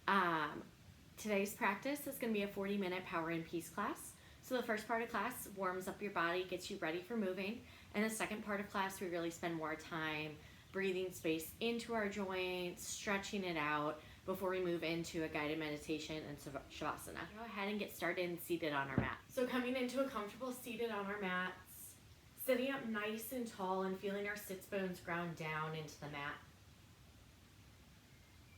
Um, Today's practice is going to be a 40-minute power and peace class. So the first part of class warms up your body, gets you ready for moving. And the second part of class, we really spend more time breathing space into our joints, stretching it out before we move into a guided meditation and shavasana. Go ahead and get started and seated on our mat. So coming into a comfortable seated on our mats, sitting up nice and tall and feeling our sits bones ground down into the mat.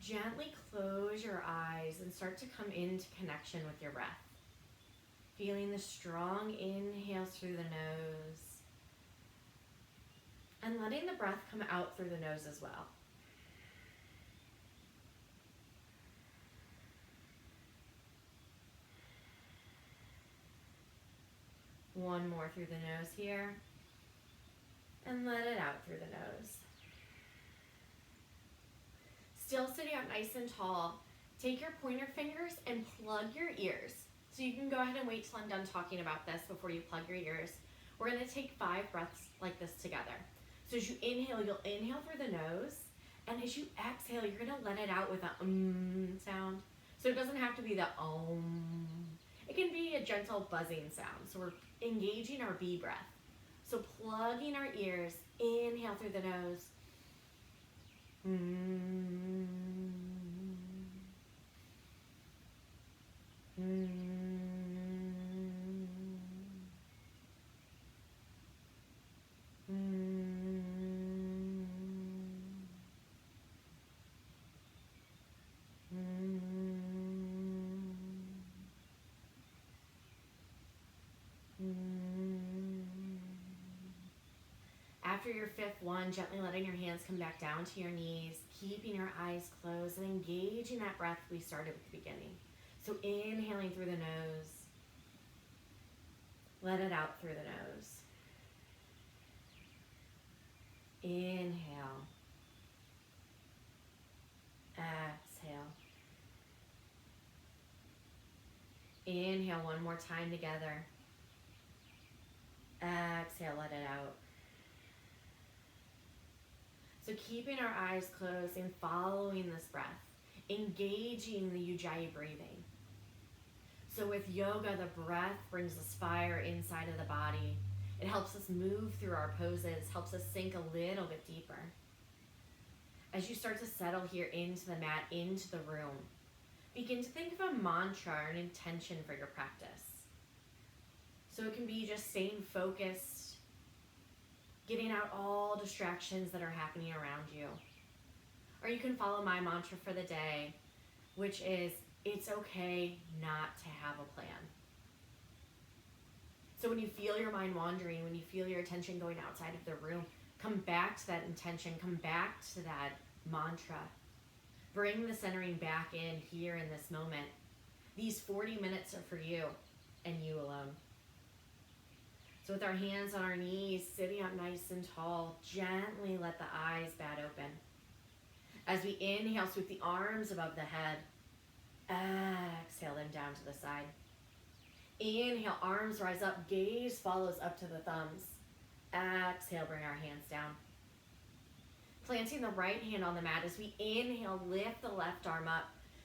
Gently close your eyes and start to come into connection with your breath. Feeling the strong inhales through the nose and letting the breath come out through the nose as well. One more through the nose here and let it out through the nose. Still sitting up nice and tall, take your pointer fingers and plug your ears. So you can go ahead and wait till I'm done talking about this before you plug your ears. We're going to take 5 breaths like this together. So as you inhale, you'll inhale through the nose, and as you exhale, you're going to let it out with a sound. So it doesn't have to be the It can be a gentle buzzing sound. So we're engaging our B breath. So plugging our ears, inhale through the nose. After your 5th one, gently letting your hands come back down to your knees, keeping your eyes closed and engaging that breath we started at the beginning. So inhaling through the nose, let it out through the nose. Inhale, exhale. Inhale one more time together. Exhale, let it out. So keeping our eyes closed and following this breath, engaging the Ujjayi breathing. So with yoga, the breath brings this fire inside of the body. It helps us move through our poses, helps us sink a little bit deeper. As you start to settle here into the mat, into the room, begin to think of a mantra or an intention for your practice. So it can be just staying focused, getting out all distractions that are happening around you. Or you can follow my mantra for the day, which is, it's okay not to have a plan. So when you feel your mind wandering, when you feel your attention going outside of the room, come back to that intention, come back to that mantra. Bring the centering back in here in this moment. These 40 minutes are for you and you alone. So with our hands on our knees, sitting up nice and tall, gently let the eyes bat open. As we inhale, sweep the arms above the head. Exhale them down to the side. Inhale, arms rise up, gaze follows up to the thumbs. Exhale, bring our hands down. Planting the right hand on the mat, as we inhale, lift the left arm up.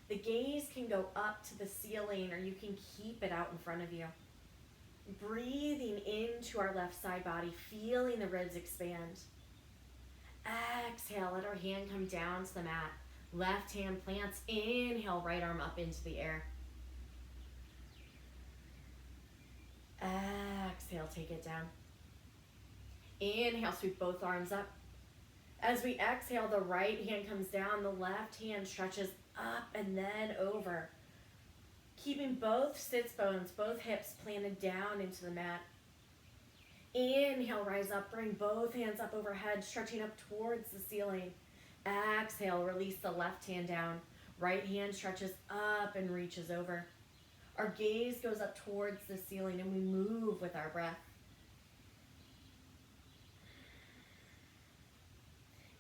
The gaze can go up to the ceiling, or you can keep it out in front of you. Breathing into our left side body, feeling the ribs expand. Exhale, let our hand come down to the mat. Left hand plants, inhale, right arm up into the air. Exhale, take it down. Inhale, sweep both arms up. As we exhale, the right hand comes down, the left hand stretches up and then over. Keeping both sits bones, both hips planted down into the mat. Inhale, rise up, bring both hands up overhead, stretching up towards the ceiling. Exhale, release the left hand down. Right hand stretches up and reaches over. Our gaze goes up towards the ceiling and we move with our breath.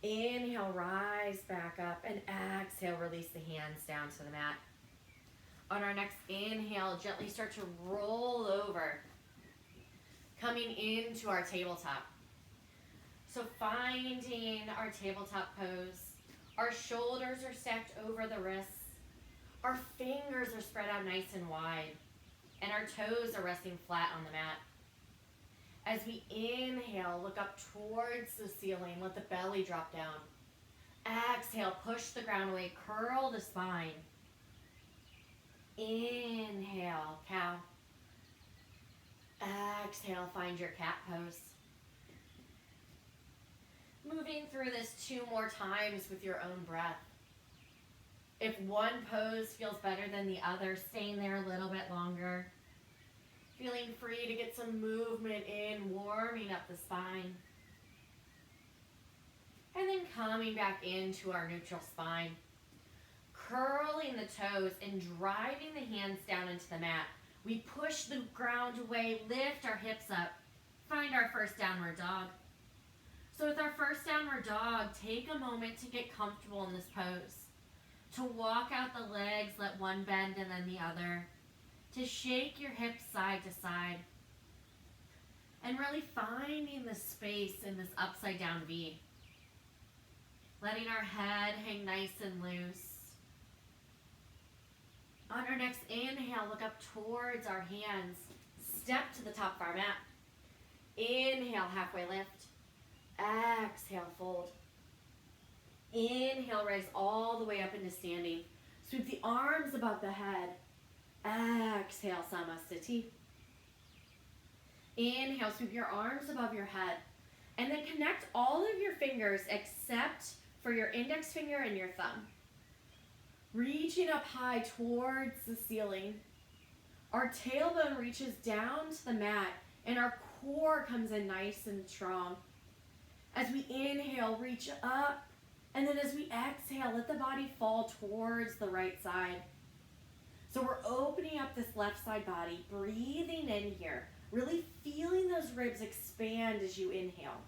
Inhale, rise back up, and exhale, release the hands down to the mat. On our next inhale, gently start to roll over, coming into our tabletop. So finding our tabletop pose, our shoulders are stacked over the wrists, Our fingers are spread out nice and wide, and our toes are resting flat on the mat. As we inhale, look up towards the ceiling, let the belly drop down. Exhale, push the ground away, curl the spine. Inhale, cow. Exhale, find your cat pose. Moving through this 2 more times with your own breath. If one pose feels better than the other, staying there a little bit longer. Feeling free to get some movement in, warming up the spine. And then coming back into our neutral spine. Curling the toes and driving the hands down into the mat. We push the ground away, lift our hips up, find our first downward dog. So with our first downward dog, take a moment to get comfortable in this pose. To walk out the legs, let one bend and then the other. To shake your hips side to side. And really finding the space in this upside down V. Letting our head hang nice and loose. On our next inhale, look up towards our hands. Step to the top of our mat. Inhale, halfway lift. Exhale, fold. Inhale, rise all the way up into standing. Sweep the arms above the head. Exhale, Samasthiti. Inhale, sweep your arms above your head. And then connect all of your fingers except for your index finger and your thumb. Reaching up high towards the ceiling. Our tailbone reaches down to the mat and our core comes in nice and strong. As we inhale, reach up. And then as we exhale, let the body fall towards the right side. So we're opening up this left side body, breathing in here, really feeling those ribs expand as you inhale.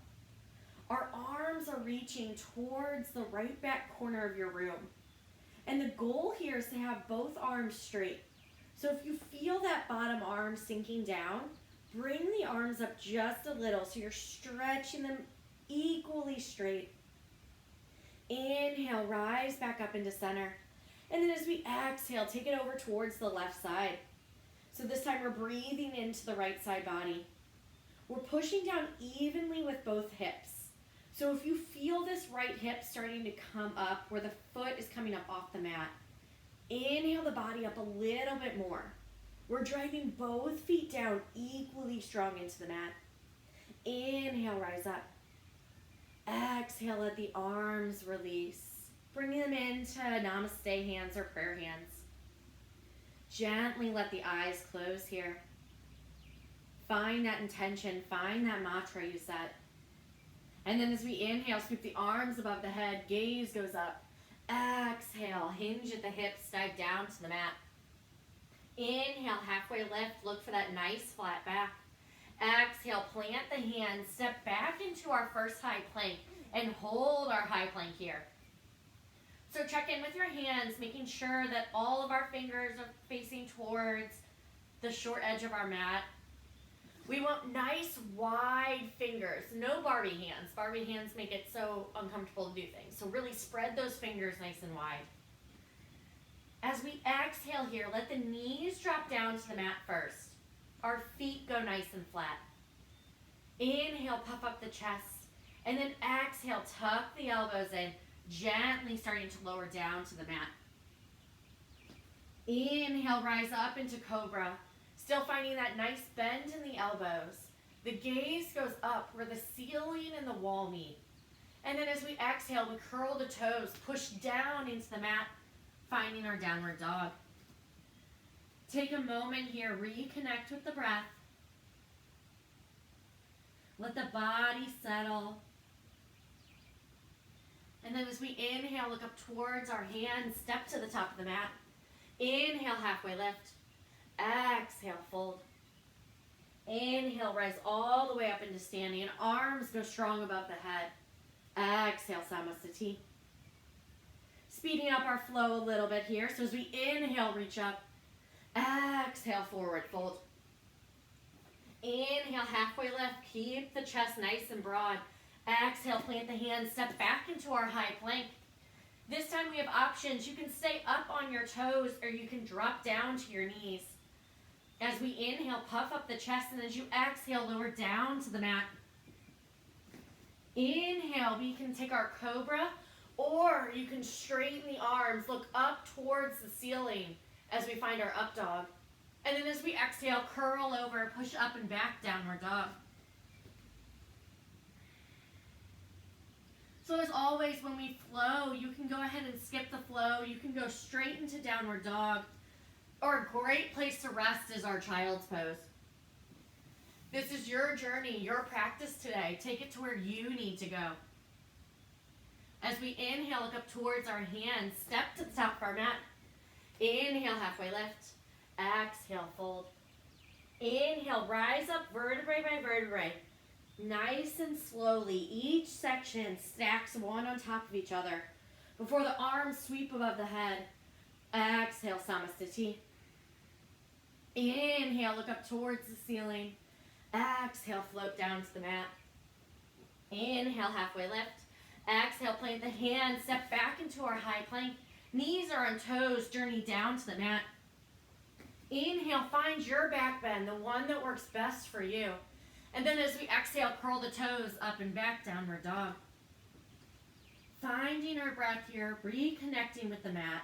Our arms are reaching towards the right back corner of your room. And the goal here is to have both arms straight. So if you feel that bottom arm sinking down, bring the arms up just a little so you're stretching them equally straight. Inhale, rise back up into center. And then as we exhale, take it over towards the left side. So this time we're breathing into the right side body. We're pushing down evenly with both hips. So if you feel this right hip starting to come up where the foot is coming up off the mat, inhale the body up a little bit more. We're driving both feet down equally strong into the mat. Inhale, rise up. Exhale, let the arms release. Bring them into namaste hands or prayer hands. Gently let the eyes close here. Find that intention, find that mantra you set. And then as we inhale, sweep the arms above the head, gaze goes up. Exhale, hinge at the hips, dive down to the mat. Inhale, halfway lift, look for that nice flat back. Exhale, plant the hands, step back into our first high plank and hold our high plank here. So check in with your hands, making sure that all of our fingers are facing towards the short edge of our mat. We want nice wide fingers, no Barbie hands. Barbie hands make it so uncomfortable to do things. So really spread those fingers nice and wide. As we exhale here, let the knees drop down to the mat first. Our feet go nice and flat. Inhale, puff up the chest. And then exhale, tuck the elbows in, gently starting to lower down to the mat. Inhale, rise up into cobra. Still finding that nice bend in the elbows. The gaze goes up where the ceiling and the wall meet. And then as we exhale, we curl the toes, push down into the mat, finding our downward dog. Take a moment here, reconnect with the breath. Let the body settle. And then as we inhale, look up towards our hands, step to the top of the mat. Inhale, halfway lift. Exhale, fold. Inhale, rise all the way up into standing, and arms go strong above the head. Exhale, Samasthiti. Speeding up our flow a little bit here. So as we inhale, reach up. Exhale, forward fold. Inhale, halfway lift. Keep the chest nice and broad. Exhale, plant the hands, step back into our high plank. This time time, we have options. You can stay up on your toes or you can drop down to your knees. As we inhale, puff up the chest, and as you exhale, lower down to the mat. Inhale, we can take our cobra, or you can straighten the arms, look up towards the ceiling as we find our up dog. And then as we exhale, curl over, push up and back, downward dog. So as always, when we flow, you can go ahead and skip the flow. You can go straight into downward dog. Or a great place to rest is our child's pose. This is your journey, your practice today. Take it to where you need to go. As we inhale, look up towards our hands. Step to the top of our mat. Inhale, halfway lift. Exhale, fold. Inhale, rise up vertebrae by vertebrae. Nice and slowly, each section stacks one on top of each other before the arms sweep above the head. Exhale, Samasthiti. Inhale, look up towards the ceiling. Exhale, float down to the mat. Inhale, halfway lift. Exhale, plant the hands, step back into our high plank. Knees are on toes, journey down to the mat. Inhale, find your back bend, the one that works best for you. And then as we exhale, curl the toes up and back, downward dog. Finding our breath here, reconnecting with the mat.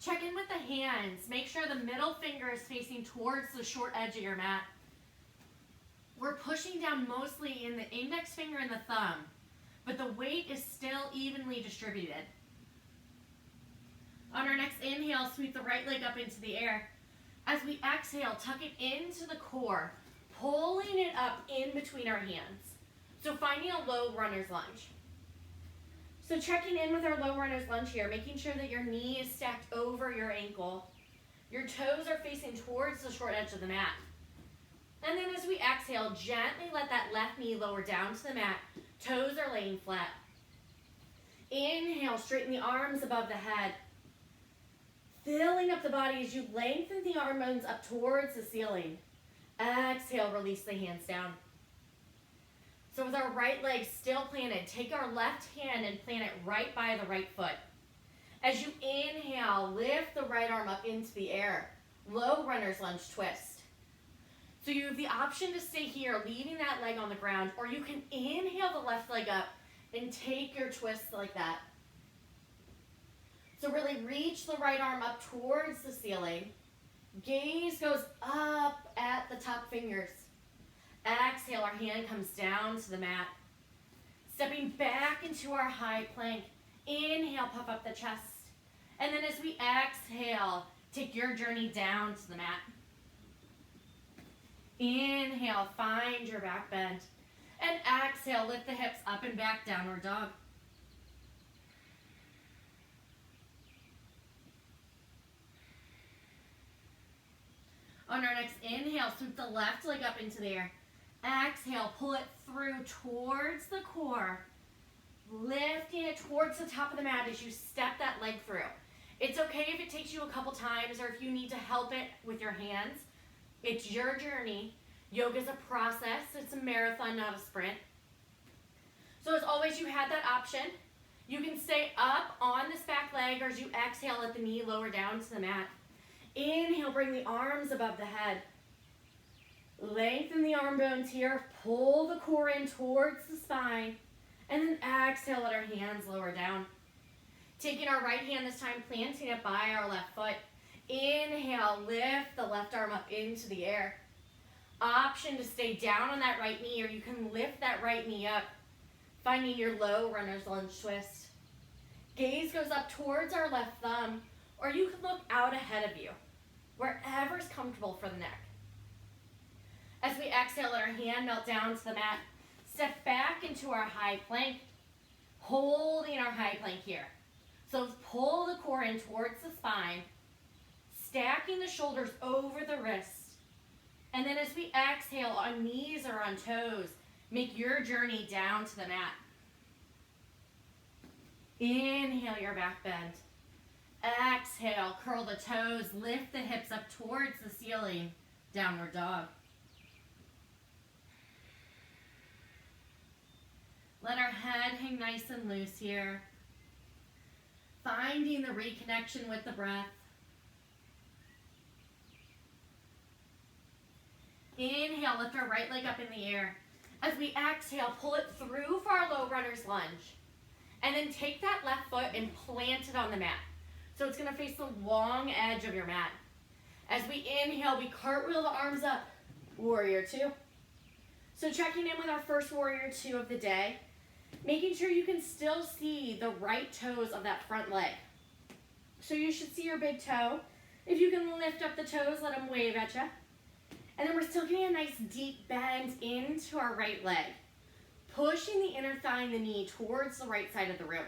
Check in with the hands. Make sure the middle finger is facing towards the short edge of your mat. We're pushing down mostly in the index finger and the thumb, but the weight is still evenly distributed. On our next inhale, sweep the right leg up into the air. As we exhale, tuck it into the core, pulling it up in between our hands. So finding a low runner's lunge. So checking in with our low runner's lunge here, making sure that your knee is stacked over your ankle. Your toes are facing towards the short edge of the mat. And then as we exhale, gently let that left knee lower down to the mat. Toes are laying flat. Inhale, straighten the arms above the head. Filling up the body as you lengthen the arm bones up towards the ceiling. Exhale, release the hands down. So with our right leg still planted, take our left hand and plant it right by the right foot. As you inhale, lift the right arm up into the air. Low runner's lunge twist. So you have the option to stay here, leaving that leg on the ground, or you can inhale the left leg up and take your twist like that. So really reach the right arm up towards the ceiling. Gaze goes up at the top fingers. Exhale, our hand comes down to the mat. Stepping back into our high plank. Inhale, puff up the chest. And then as we exhale, take your journey down to the mat. Inhale, find your back bend. And exhale, lift the hips up and back, downward dog. On our next inhale, sweep the left leg up into the air. Exhale, pull it through towards the core. Lifting it towards the top of the mat as you step that leg through. It's okay if it takes you a couple times or if you need to help it with your hands. It's your journey. Yoga is a process. It's a marathon, not a sprint. So as always, you had that option. You can stay up on this back leg, or as you exhale, let the knee lower down to the mat. Inhale, bring the arms above the head. Lengthen the arm bones here. Pull the core in towards the spine. And then exhale, let our hands lower down. Taking our right hand this time, planting it by our left foot. Inhale, lift the left arm up into the air. Option to stay down on that right knee, or you can lift that right knee up, finding your low runner's lunge twist. Gaze goes up towards our left thumb, or you can look out ahead of you, wherever's comfortable for the neck. As we exhale, let our hand melt down to the mat. Step back into our high plank, holding our high plank here. So pull the core in towards the spine, stacking the shoulders over the wrists. And then as we exhale, on knees or on toes, make your journey down to the mat. Inhale your back bend. Exhale, curl the toes, lift the hips up towards the ceiling, downward dog. Let our head hang nice and loose here. working the reconnection with the breath. Inhale, lift our right leg up in the air. As we exhale, pull it through for our low runner's lunge. And then take that left foot and plant it on the mat. So it's going to face the long edge of your mat. As we inhale, we cartwheel the arms up. Warrior two. So checking in with our first warrior two of the day. Making sure you can still see the right toes of that front leg. So you should see your big toe. If you can lift up the toes, let them wave at you. And then we're still getting a nice deep bend into our right leg. Pushing the inner thigh and the knee towards the right side of the room.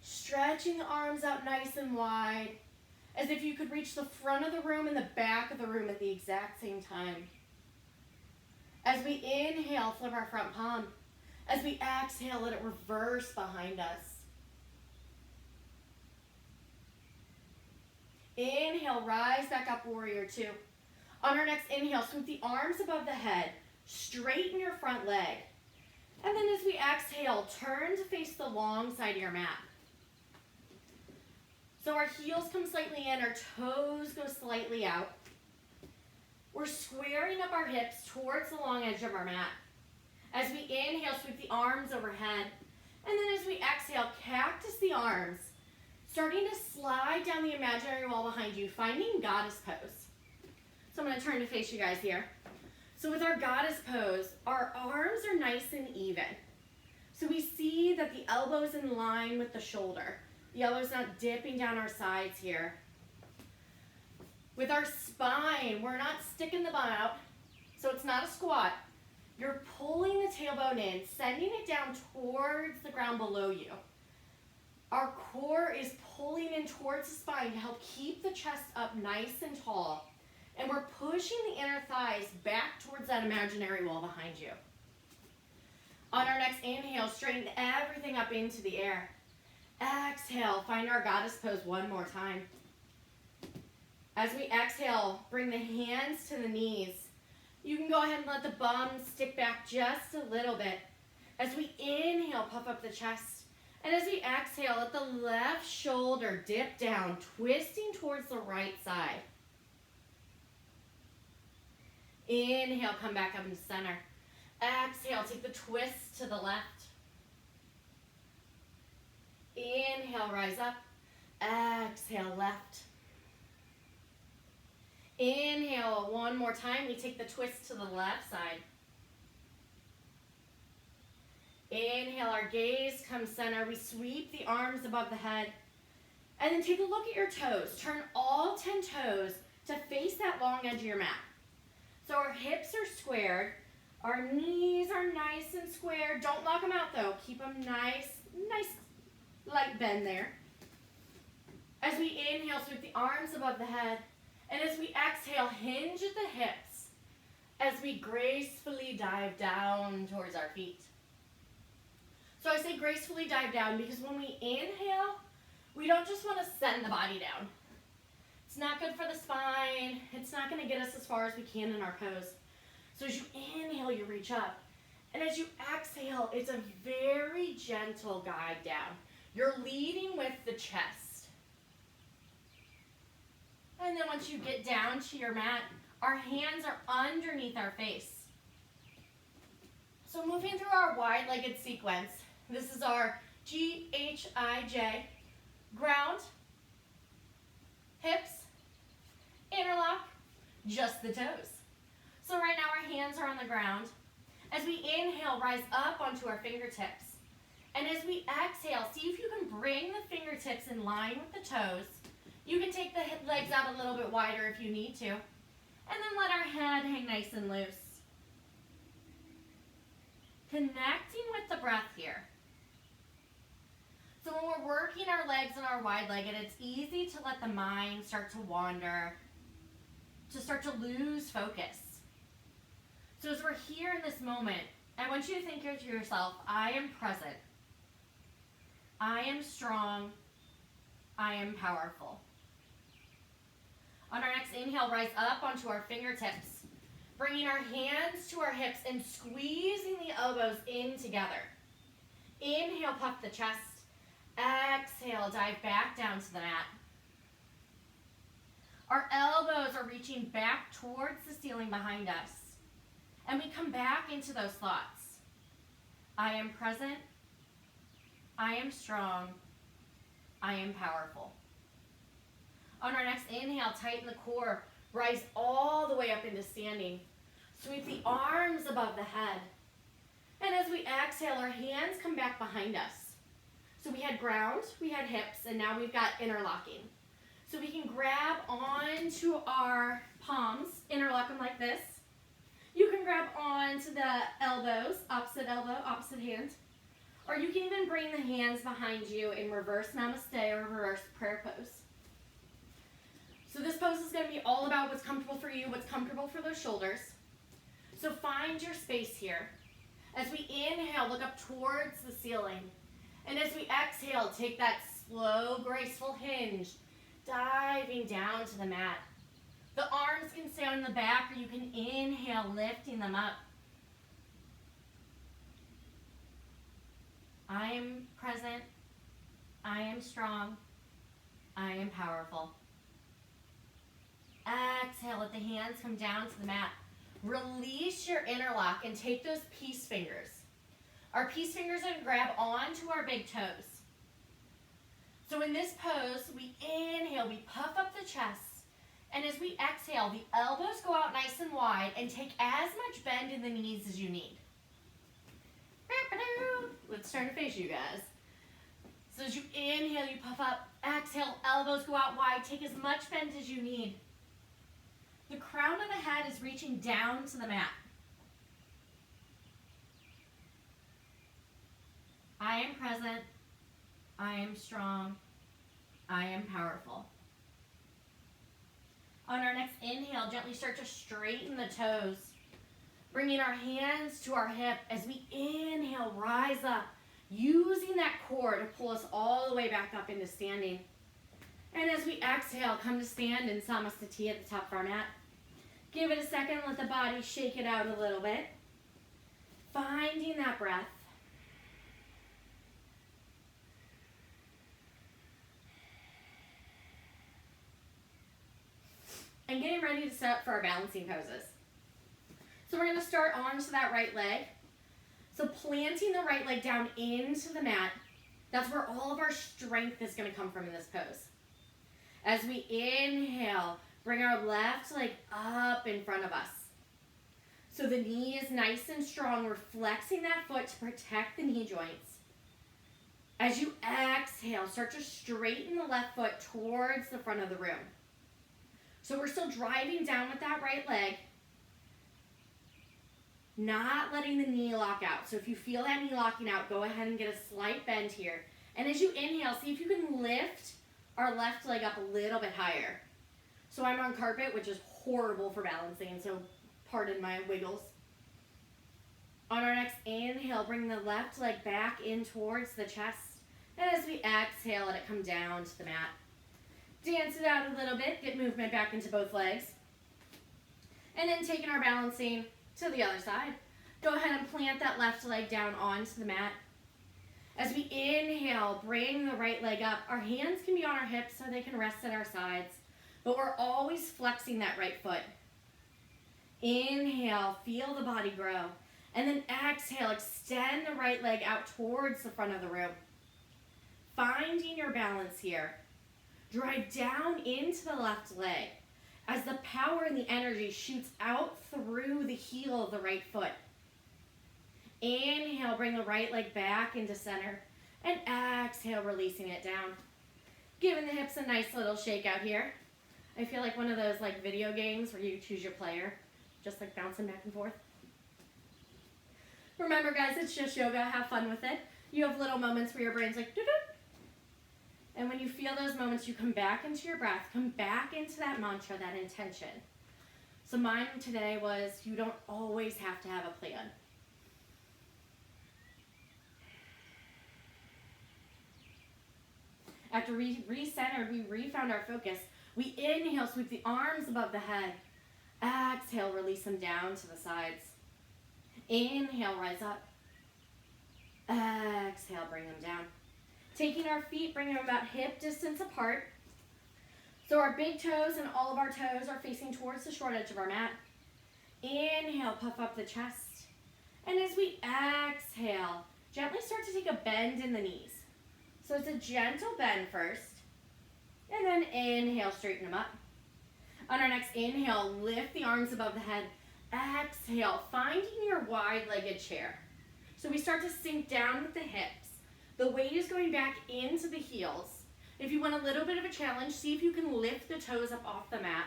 Stretching the arms out nice and wide, as if you could reach the front of the room and the back of the room at the exact same time. As we inhale, flip our front palm. As we exhale, let it reverse behind us. Inhale, rise back up, warrior two. On our next inhale, swoop the arms above the head. Straighten your front leg. And then as we exhale, turn to face the long side of your mat. So our heels come slightly in, our toes go slightly out. We're squaring up our hips towards the long edge of our mat. As we inhale, sweep the arms overhead. And then as we exhale, cactus the arms, starting to slide down the imaginary wall behind you, finding goddess pose. So I'm going to turn to face you guys here. So with our goddess pose, our arms are nice and even. So we see that the elbow is in line with the shoulder. The elbow's not dipping down our sides here. With our spine, we're not sticking the bum out, so it's not a squat. You're pulling the tailbone in, sending it down towards the ground below you. Our core is pulling in towards the spine to help keep the chest up nice and tall. And we're pushing the inner thighs back towards that imaginary wall behind you. On our next inhale, straighten everything up into the air. Exhale, find our goddess pose one more time. As we exhale, bring the hands to the knees. You can go ahead and let the bum stick back just a little bit. As we inhale, puff up the chest. And as we exhale, let the left shoulder dip down, twisting towards the right side. Inhale, come back up into center. Exhale, take the twist to the left. Inhale, rise up. Exhale, left. Inhale, one more time. We take the twist to the left side. Inhale, our gaze comes center. We sweep the arms above the head. And then take a look at your toes. Turn all 10 toes to face that long edge of your mat. So our hips are squared. Our knees are nice and squared. Don't lock them out though. Keep them nice light bend there. As we inhale, sweep the arms above the head. And as we exhale, hinge at the hips as we gracefully dive down towards our feet. So I say gracefully dive down because when we inhale, we don't just want to send the body down. It's not good for the spine. It's not going to get us as far as we can in our pose. So as you inhale, you reach up. And as you exhale, it's a very gentle guide down. You're leading with the chest. And then once you get down to your mat, our hands are underneath our face. So moving through our wide-legged sequence, this is our G-H-I-J. Ground, hips, interlock, just the toes. So right now our hands are on the ground. As we inhale, rise up onto our fingertips. And as we exhale, see if you can bring the fingertips in line with the toes. You can take the legs out a little bit wider if you need to. And then let our head hang nice and loose. Connecting with the breath here. So when we're working our legs and our wide-legged, it's easy to let the mind start to wander, to start to lose focus. So as we're here in this moment, I want you to think to yourself, I am present. I am strong. I am powerful. On our next inhale, rise up onto our fingertips, bringing our hands to our hips and squeezing the elbows in together. Inhale, puff the chest. Exhale, dive back down to the mat. Our elbows are reaching back towards the ceiling behind us. And we come back into those thoughts. I am present. I am strong. I am powerful. On our next inhale, tighten the core. Rise all the way up into standing. Sweep the arms above the head. And as we exhale, our hands come back behind us. So we had ground, we had hips, and now we've got interlocking. So we can grab onto our palms, interlock them like this. You can grab onto the elbows, opposite elbow, opposite hand. Or you can even bring the hands behind you in reverse namaste or reverse prayer pose. So this pose is going to be all about what's comfortable for you, what's comfortable for those shoulders. So find your space here. As we inhale, look up towards the ceiling. And as we exhale, take that slow, graceful hinge, diving down to the mat. The arms can stay on the back, or you can inhale, lifting them up. I am present. I am strong. I am powerful. Exhale, let the hands come down to the mat. Release your interlock and take those peace fingers. Our peace fingers are going to grab onto our big toes. So in this pose, we inhale, we puff up the chest. And as we exhale, the elbows go out nice and wide and take as much bend in the knees as you need. Let's turn to face you guys. So as you inhale, you puff up. Exhale, elbows go out wide. Take as much bend as you need. The crown of the head is reaching down to the mat. I am present. I am strong. I am powerful. On our next inhale, gently start to straighten the toes. Bringing our hands to our hip as we inhale, rise up. Using that core to pull us all the way back up into standing. And as we exhale, come to stand in Samasthiti at the top of our mat. Give it a second, let the body shake it out a little bit. Finding that breath. And getting ready to set up for our balancing poses. So we're going to start onto that right leg. So planting the right leg down into the mat, that's where all of our strength is going to come from in this pose. As we inhale, bring our left leg up in front of us. So the knee is nice and strong. We're flexing that foot to protect the knee joints. As you exhale, start to straighten the left foot towards the front of the room. So we're still driving down with that right leg, not letting the knee lock out. So if you feel that knee locking out, go ahead and get a slight bend here. And as you inhale, see if you can lift our left leg up a little bit higher. So I'm on carpet, which is horrible for balancing, so pardon my wiggles. On our next inhale, bring the left leg back in towards the chest. And as we exhale, let it come down to the mat. Dance it out a little bit, get movement back into both legs. And then taking our balancing to the other side. Go ahead and plant that left leg down onto the mat. As we inhale, bring the right leg up. Our hands can be on our hips so they can rest at our sides. But we're always flexing that right foot. Inhale, feel the body grow. And then exhale, extend the right leg out towards the front of the room. Finding your balance here. Drive down into the left leg as the power and the energy shoots out through the heel of the right foot. Inhale, bring the right leg back into center. And exhale, releasing it down. Giving the hips a nice little shake out here. I feel like one of those like video games where you choose your player, just like bouncing back and forth. Remember guys, it's just yoga, have fun with it. You have little moments where your brain's like, doo-doo. And when you feel those moments, you come back into your breath, come back into that mantra, that intention. So mine today was, you don't always have to have a plan. After we recentered, we refound our focus. We inhale, sweep the arms above the head. Exhale, release them down to the sides. Inhale, rise up. Exhale, bring them down. Taking our feet, bringing them about hip distance apart. So our big toes and all of our toes are facing towards the short edge of our mat. Inhale, puff up the chest. And as we exhale, gently start to take a bend in the knees. So it's a gentle bend first. And then inhale, straighten them up. On our next inhale, lift the arms above the head. Exhale, finding your wide-legged chair. So we start to sink down with the hips. The weight is going back into the heels. If you want a little bit of a challenge, see if you can lift the toes up off the mat.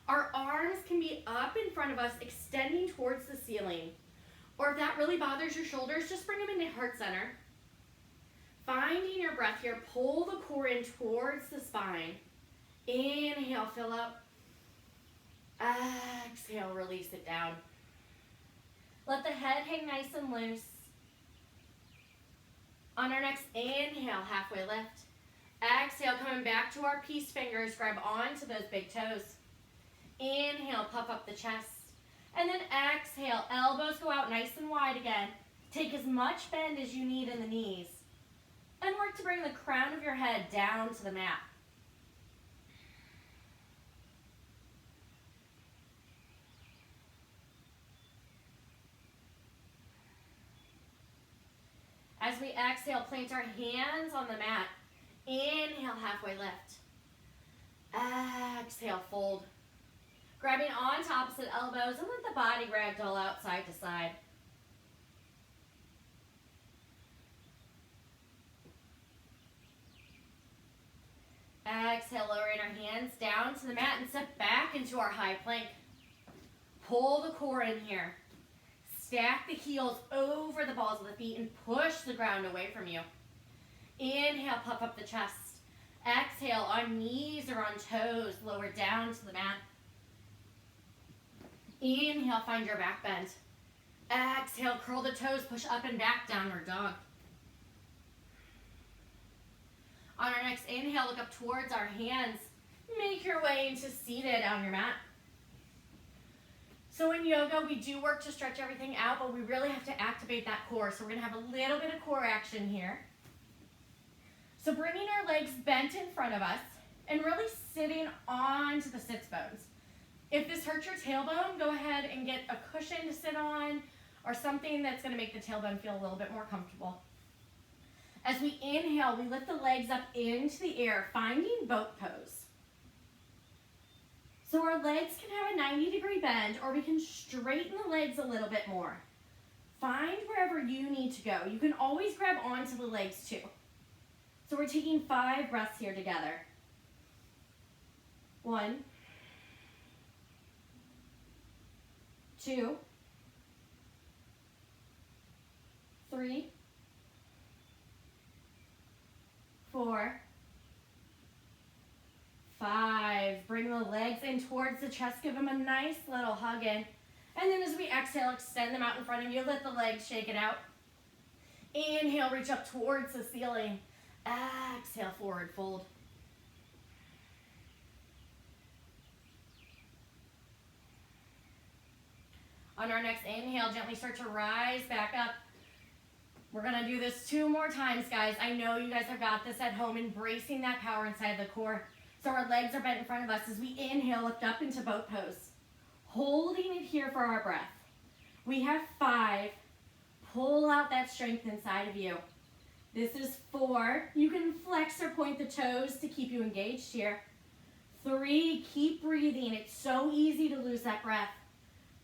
Our arms can be up in front of us, extending towards the ceiling. Or if that really bothers your shoulders, just bring them into heart center. Finding your breath here, pull the core in towards the spine. Inhale, fill up. Exhale, release it down. Let the head hang nice and loose. On our next inhale, halfway lift. Exhale, coming back to our peace fingers, grab onto those big toes. Inhale, puff up the chest. And then exhale, elbows go out nice and wide again. Take as much bend as you need in the knees. And work to bring the crown of your head down to the mat. As we exhale, plant our hands on the mat. Inhale, halfway lift. Exhale, fold. Grabbing onto opposite elbows and let the body ragdoll out side to side. Exhale, lowering our hands down to the mat and step back into our high plank. Pull the core in here. Stack the heels over the balls of the feet and push the ground away from you. Inhale, puff up the chest. Exhale, on knees or on toes, lower down to the mat. Inhale, find your back bend. Exhale, curl the toes, push up and back, downward dog. On our next inhale, look up towards our hands. Make your way into seated on your mat. So in yoga, we do work to stretch everything out, but we really have to activate that core. So we're gonna have a little bit of core action here. So bringing our legs bent in front of us and really sitting onto the sits bones. If this hurts your tailbone, go ahead and get a cushion to sit on or something that's gonna make the tailbone feel a little bit more comfortable. As we inhale, we lift the legs up into the air, finding boat pose. So our legs can have a 90-degree bend, or we can straighten the legs a little bit more. Find wherever you need to go. You can always grab onto the legs too. So we're taking 5 breaths here together. 1, 2, 3, 4, 5. Bring the legs in towards the chest. Give them a nice little hug in. And then as we exhale, extend them out in front of you. Let the legs shake it out. Inhale, reach up towards the ceiling. Exhale, forward fold. On our next inhale, gently start to rise back up. We're gonna do this 2 more times, guys. I know you guys have got this at home, embracing that power inside the core. So our legs are bent in front of us as we inhale, lift up into boat pose. Holding it here for our breath. We have 5. Pull out that strength inside of you. This is 4. You can flex or point the toes to keep you engaged here. 3, keep breathing. It's so easy to lose that breath.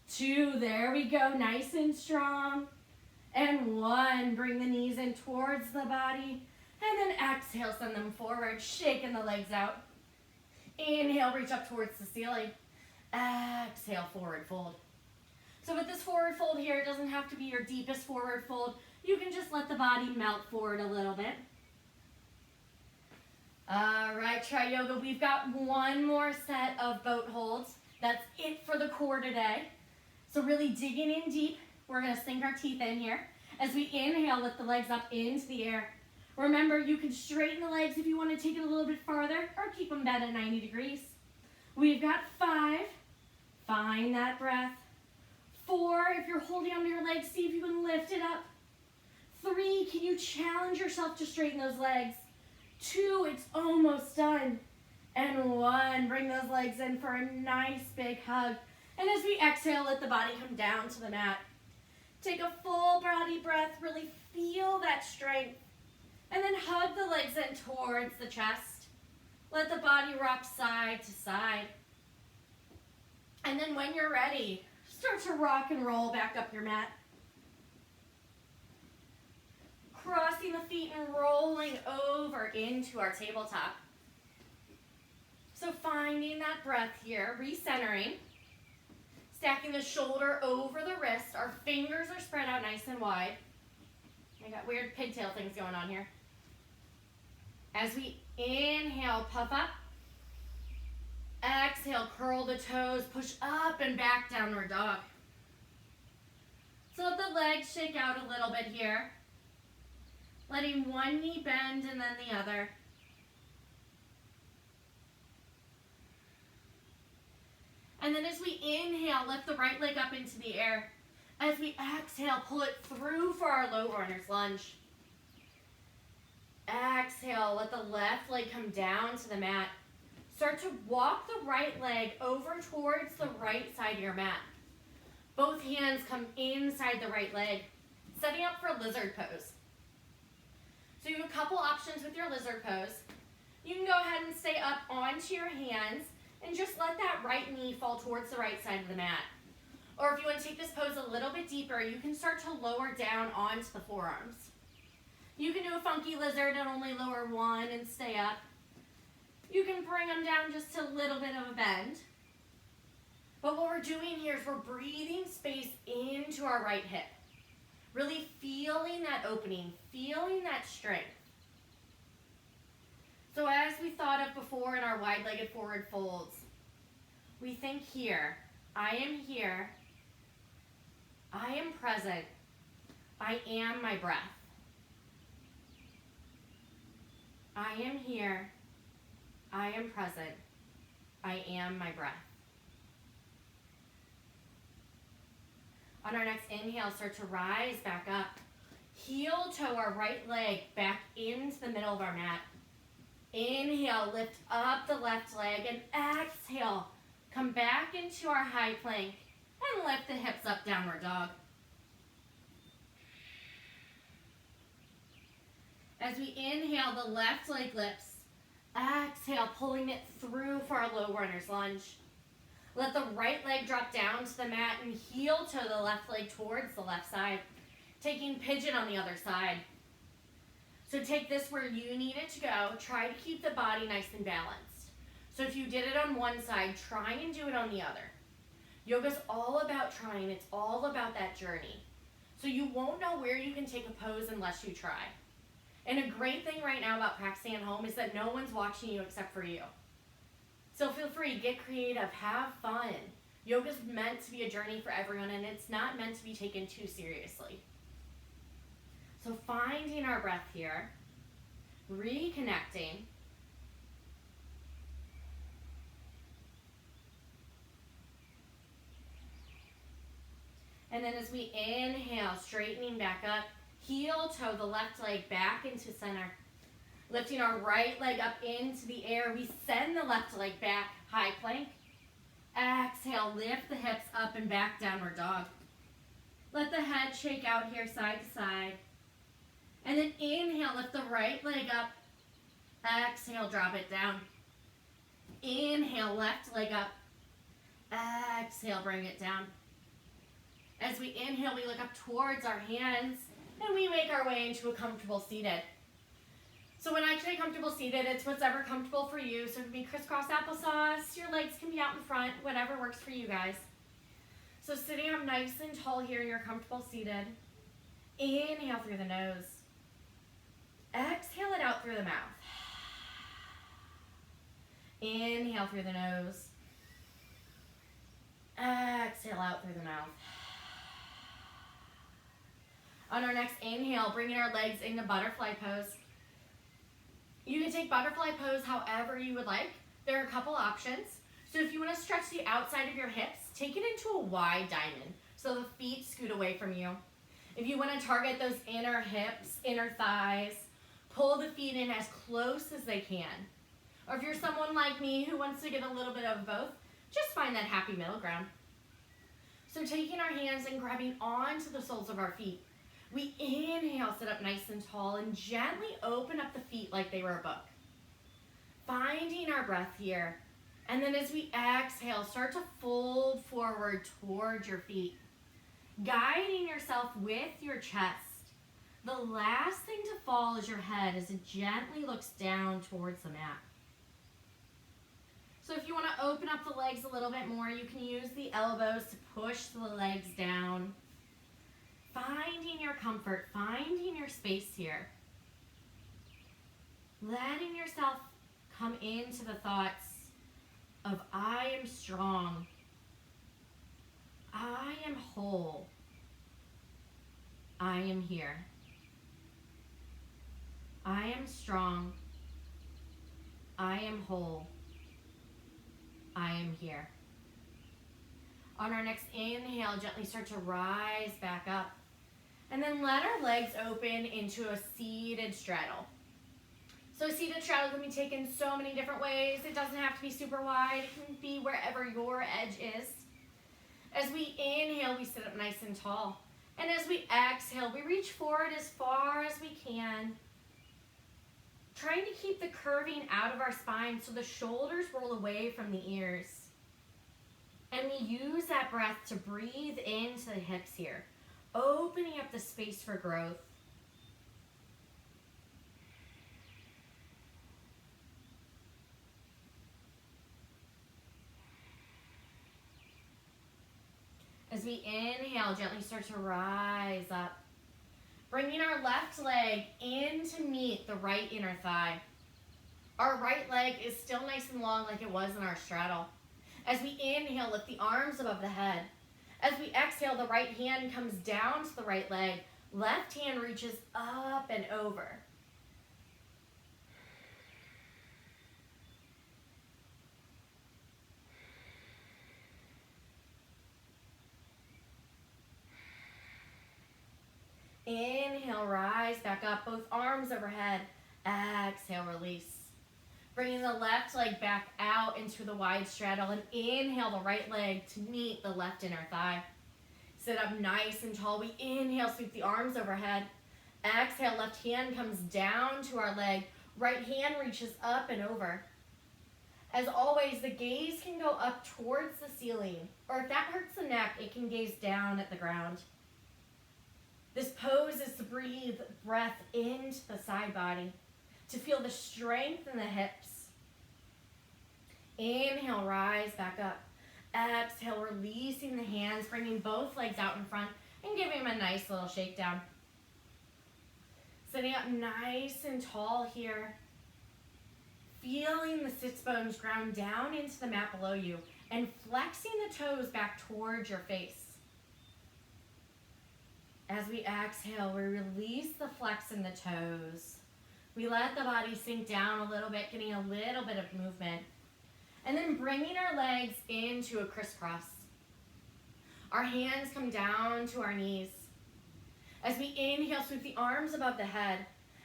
2, there we go, nice and strong. And 1, bring the knees in towards the body. And then exhale, send them forward, shaking the legs out. Inhale, reach up towards the ceiling. Exhale, forward fold. So with this forward fold here, it doesn't have to be your deepest forward fold. You can just let the body melt forward a little bit. All right, try yoga. We've got 1 more set of boat holds. That's it for the core today. So really digging in deep. We're gonna sink our teeth in here. As we inhale, lift the legs up into the air. Remember, you can straighten the legs if you want to take it a little bit farther, or keep them bent at 90 degrees. We've got 5. Find that breath. 4, if you're holding onto your legs, see if you can lift it up. 3, can you challenge yourself to straighten those legs? 2, it's almost done. And 1, bring those legs in for a nice big hug. And as we exhale, let the body come down to the mat. Take a full body breath, really feel that strength. And then hug the legs in towards the chest. Let the body rock side to side. And then when you're ready, start to rock and roll back up your mat. Crossing the feet and rolling over into our tabletop. So finding that breath here, recentering. Stacking the shoulder over the wrist. Our fingers are spread out nice and wide. I got weird pigtail things going on here. As we inhale, puff up. Exhale, curl the toes, push up and back, downward dog. So let the legs shake out a little bit here. Letting one knee bend and then the other. And then as we inhale, lift the right leg up into the air. As we exhale, pull it through for our low runner's lunge. Exhale, let the left leg come down to the mat. Start to walk the right leg over towards the right side of your mat. Both hands come inside the right leg, setting up for lizard pose. So you have a couple options with your lizard pose. You can go ahead and stay up onto your hands and just let that right knee fall towards the right side of the mat. Or if you want to take this pose a little bit deeper, you can start to lower down onto the forearms. You can do a funky lizard and only lower one and stay up. You can bring them down just a little bit of a bend. But what we're doing here is we're breathing space into our right hip. Really feeling that opening, feeling that strength. So as we thought of before in our wide-legged forward folds, we think here, I am here, I am present, I am my breath. I am here, I am present, I am my breath. On our next inhale, start to rise back up. Heel toe our right leg back into the middle of our mat. Inhale, lift up the left leg, and exhale, come back into our high plank and lift the hips up, downward dog. As we inhale, the left leg lifts. Exhale, pulling it through for our low runner's lunge. Let the right leg drop down to the mat and heel toe the left leg towards the left side, taking pigeon on the other side. So take this where you need it to go. Try to keep the body nice and balanced. So if you did it on one side, try and do it on the other. Yoga's all about trying. It's all about that journey. So you won't know where you can take a pose unless you try. And a great thing right now about practicing at home is that no one's watching you except for you. So feel free, get creative, have fun. Yoga's meant to be a journey for everyone, and it's not meant to be taken too seriously. So finding our breath here, reconnecting. And then as we inhale, straightening back up, heel toe the left leg back into center. Lifting our right leg up into the air, we send the left leg back, high plank. Exhale, lift the hips up and back, downward dog. Let the head shake out here side to side. And then inhale, lift the right leg up. Exhale, drop it down. Inhale, left leg up. Exhale, bring it down. As we inhale, we look up towards our hands and we make our way into a comfortable seated. So when I say comfortable seated, it's whatever comfortable for you. So it can be crisscross applesauce, your legs can be out in front, whatever works for you guys. So sitting up nice and tall here, you're comfortable seated. Inhale through the nose. Exhale it out through the mouth. Inhale through the nose. Exhale out through the mouth. On our next inhale, bringing our legs into butterfly pose. You can take butterfly pose however you would like. There are a couple options. So if you want to stretch the outside of your hips, take it into a wide diamond so the feet scoot away from you. If you want to target those inner hips, inner thighs, pull the feet in as close as they can. Or if you're someone like me who wants to get a little bit of both, just find that happy middle ground. So taking our hands and grabbing onto the soles of our feet, we inhale, sit up nice and tall, and gently open up the feet like they were a book. Finding our breath here. And then as we exhale, start to fold forward towards your feet, guiding yourself with your chest. The last thing to fall is your head as it gently looks down towards the mat. So if you want to open up the legs a little bit more, you can use the elbows to push the legs down. Finding your comfort, finding your space here. Letting yourself come into the thoughts of I am strong, I am whole, I am here. I am strong, I am whole, I am here. On our next inhale, gently start to rise back up. And then let our legs open into a seated straddle. So a seated straddle can be taken so many different ways. It doesn't have to be super wide. It can be wherever your edge is. As we inhale, we sit up nice and tall. And as we exhale, we reach forward as far as we can. Trying to keep the curving out of our spine so the shoulders roll away from the ears. And we use that breath to breathe into the hips here, opening up the space for growth. As we inhale, gently start to rise up. Bringing our left leg in to meet the right inner thigh. Our right leg is still nice and long like it was in our straddle. As we inhale, lift the arms above the head. As we exhale, the right hand comes down to the right leg. Left hand reaches up and over. Inhale, rise back up, both arms overhead. Exhale, release. Bringing the left leg back out into the wide straddle and inhale the right leg to meet the left inner thigh. Sit up nice and tall. We inhale, sweep the arms overhead. Exhale, left hand comes down to our leg. Right hand reaches up and over. As always, the gaze can go up towards the ceiling, or if that hurts the neck, it can gaze down at the ground. This pose is to breathe breath into the side body, to feel the strength in the hips. Inhale, rise back up. Exhale, releasing the hands, bringing both legs out in front and giving them a nice little shakedown. Sitting up nice and tall here. Feeling the sits bones ground down into the mat below you and flexing the toes back towards your face. As we exhale, we release the flex in the toes. We let the body sink down a little bit, getting a little bit of movement. And then bringing our legs into a crisscross. Our hands come down to our knees. As we inhale, sweep the arms above the head.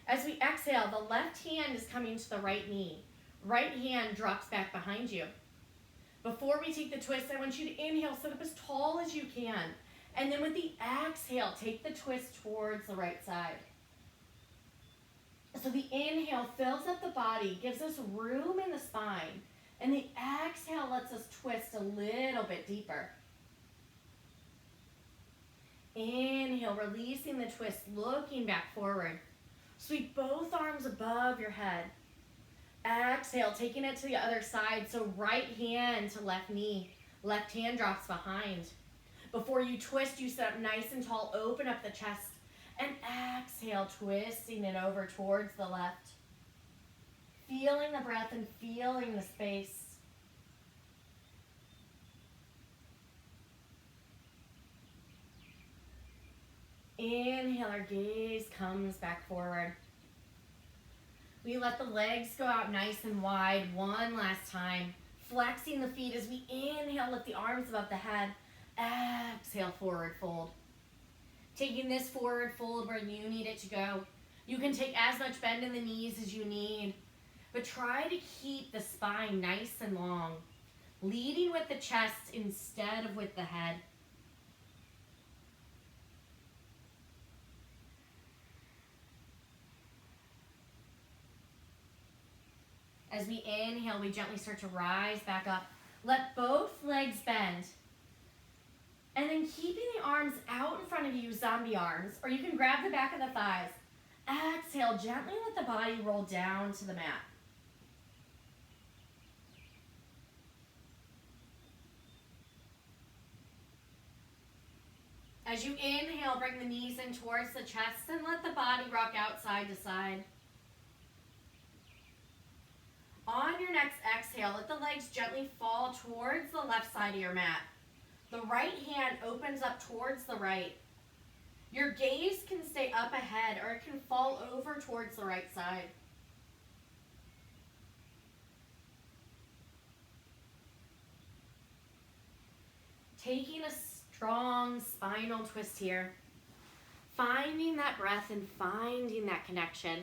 As we exhale, the left hand is coming to the right knee. Right hand drops back behind you. Before we take the twist, I want you to inhale, sit up as tall as you can. And then with the exhale, take the twist towards the right side. So the inhale fills up the body, gives us room in the spine. And the exhale lets us twist a little bit deeper. Inhale, releasing the twist, looking back forward. Sweep both arms above your head. Exhale, taking it to the other side. So right hand to left knee. Left hand drops behind. Before you twist, you sit up nice and tall, open up the chest, and exhale, twisting it over towards the left. Feeling the breath and feeling the space. Inhale, our gaze comes back forward. We let the legs go out nice and wide one last time. Flexing the feet as we inhale, lift the arms above the head. Exhale, forward fold. Taking this forward fold where you need it to go. You can take as much bend in the knees as you need, but try to keep the spine nice and long, leading with the chest instead of with the head. As we inhale, we gently start to rise back up. Let both legs bend. And then keeping the arms out in front of you, zombie arms, or you can grab the back of the thighs. Exhale, gently let the body roll down to the mat. As you inhale, bring the knees in towards the chest and let the body rock out side to side. On your next exhale, let the legs gently fall towards the left side of your mat. The right hand opens up towards the right. Your gaze can stay up ahead or it can fall over towards the right side. Taking a strong spinal twist here. Finding that breath and finding that connection.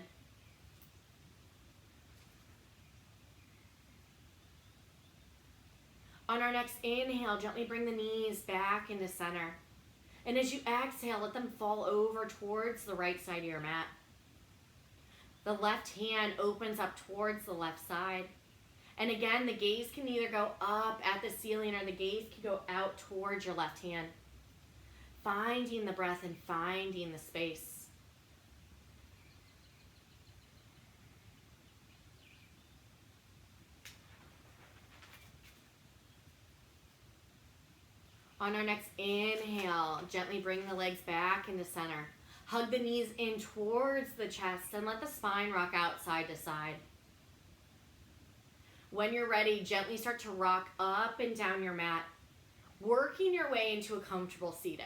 On our next inhale, gently bring the knees back into center. And as you exhale, let them fall over towards the right side of your mat. The left hand opens up towards the left side. And again, the gaze can either go up at the ceiling or the gaze can go out towards your left hand. Finding the breath and finding the space. On our next inhale, gently bring the legs back into center. Hug the knees in towards the chest and let the spine rock out side to side. When you're ready, gently start to rock up and down your mat, working your way into a comfortable seated.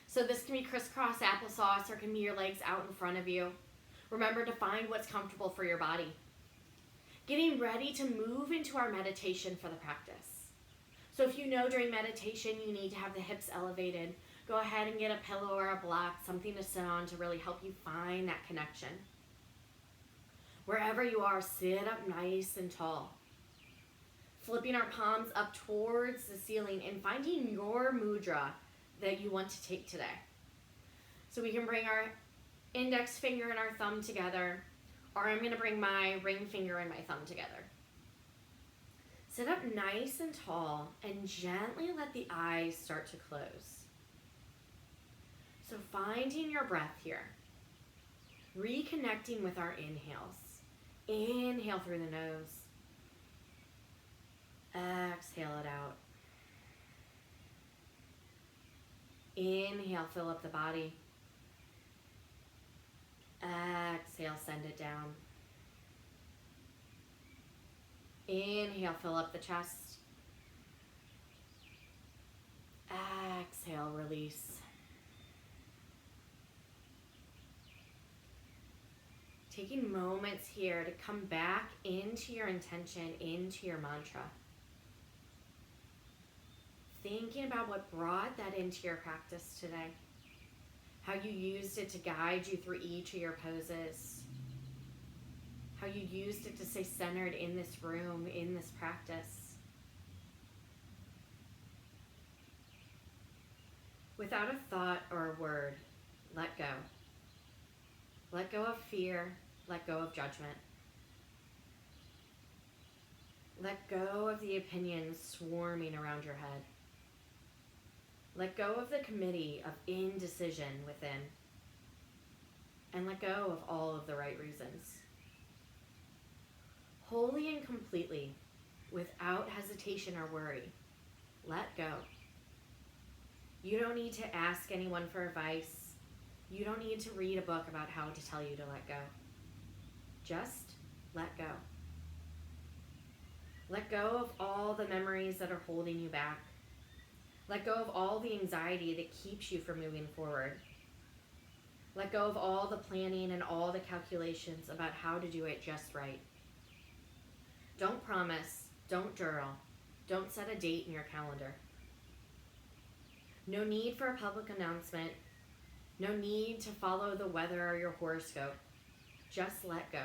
So this can be crisscross applesauce or it can be your legs out in front of you. Remember to find what's comfortable for your body. Getting ready to move into our meditation for the practice. So if you know during meditation you need to have the hips elevated, go ahead and get a pillow or a block, something to sit on to really help you find that connection. Wherever you are, sit up nice and tall. Flipping our palms up towards the ceiling and finding your mudra that you want to take today. So we can bring our index finger and our thumb together, or I'm going to bring my ring finger and my thumb together. Sit up nice and tall and gently let the eyes start to close. So finding your breath here. Reconnecting with our inhales. Inhale through the nose. Exhale it out. Inhale, fill up the body. Exhale, send it down. Inhale, fill up the chest. Exhale, release. Taking moments here to come back into your intention, into your mantra. Thinking about what brought that into your practice today. How you used it to guide you through each of your poses. How you used it to stay centered in this room, in this practice. Without a thought or a word, let go. Let go of fear, let go of judgment. Let go of the opinions swarming around your head. Let go of the committee of indecision within. And let go of all of the right reasons. Wholly and completely, without hesitation or worry, let go. You don't need to ask anyone for advice. You don't need to read a book about how to tell you to let go. Just let go. Let go of all the memories that are holding you back. Let go of all the anxiety that keeps you from moving forward. Let go of all the planning and all the calculations about how to do it just right. Don't promise, don't journal, don't set a date in your calendar. No need for a public announcement. No need to follow the weather or your horoscope. Just let go.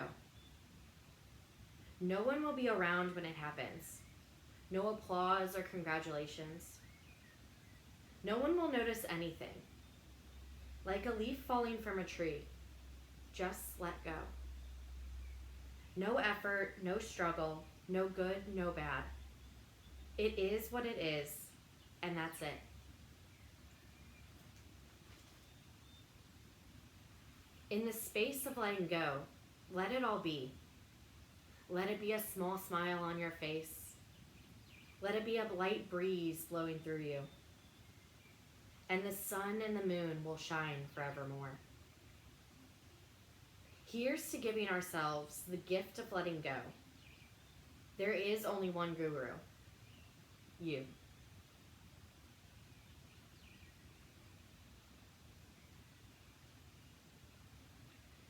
No one will be around when it happens. No applause or congratulations. No one will notice anything. Like a leaf falling from a tree, just let go. No effort, no struggle, no good, no bad. It is what it is, and that's it. In the space of letting go, let it all be. Let it be a small smile on your face. Let it be a light breeze blowing through you. And the sun and the moon will shine forevermore. Here's to giving ourselves the gift of letting go. There is only one guru, you.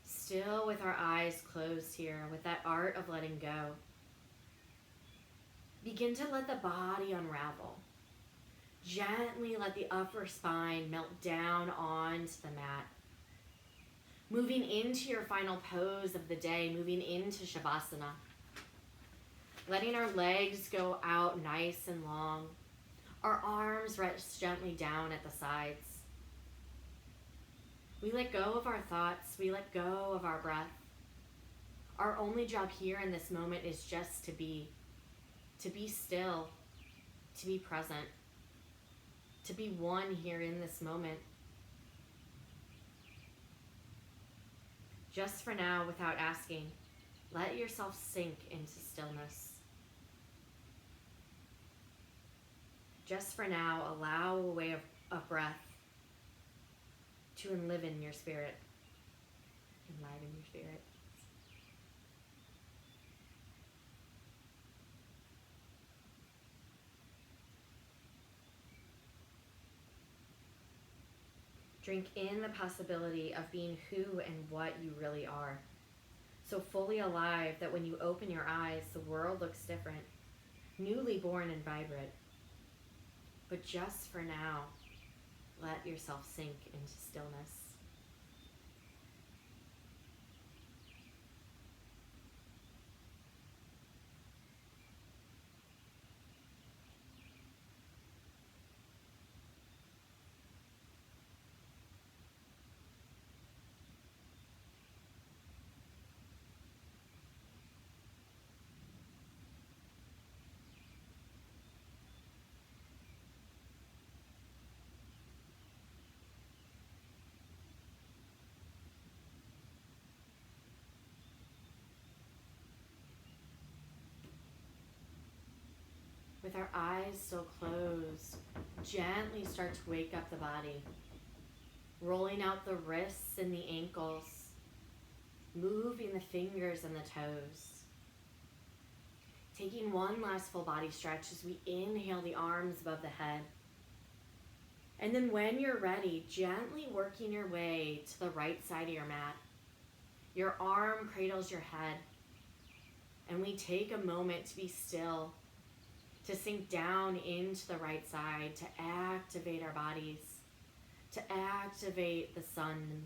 Still with our eyes closed here, with that art of letting go, begin to let the body unravel. Gently let the upper spine melt down onto the mat. Moving into your final pose of the day, moving into Shavasana. Letting our legs go out nice and long. Our arms rest gently down at the sides. We let go of our thoughts. We let go of our breath. Our only job here in this moment is just to be still, to be present, to be one here in this moment. Just for now, without asking, let yourself sink into stillness. Just for now, allow a way of breath to enliven your spirit. Enliven your spirit. Drink in the possibility of being who and what you really are. So fully alive that when you open your eyes, the world looks different, newly born and vibrant. But just for now, let yourself sink into stillness. With our eyes still closed, gently start to wake up the body, rolling out the wrists and the ankles, moving the fingers and the toes. Taking one last full body stretch as we inhale the arms above the head. And then when you're ready, gently working your way to the right side of your mat. Your arm cradles your head, and we take a moment to be still, to sink down into the right side, to activate our bodies, to activate the sun.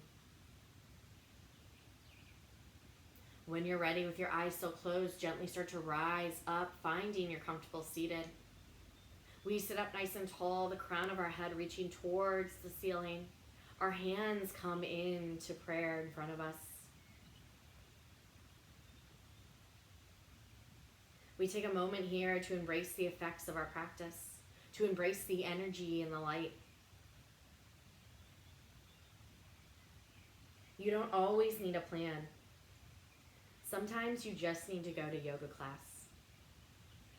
When you're ready, with your eyes still closed, gently start to rise up, finding you're comfortable seated. We sit up nice and tall, the crown of our head reaching towards the ceiling. Our hands come into prayer in front of us. We take a moment here to embrace the effects of our practice, to embrace the energy and the light. You don't always need a plan. Sometimes you just need to go to yoga class.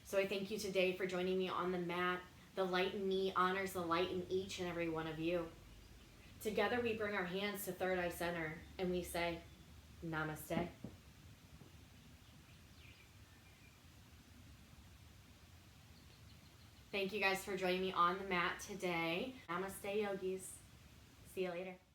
So I thank you today for joining me on the mat. The light in me honors the light in each and every one of you. Together we bring our hands to third eye center and we say, Namaste. Thank you guys for joining me on the mat today. Namaste, yogis. See you later.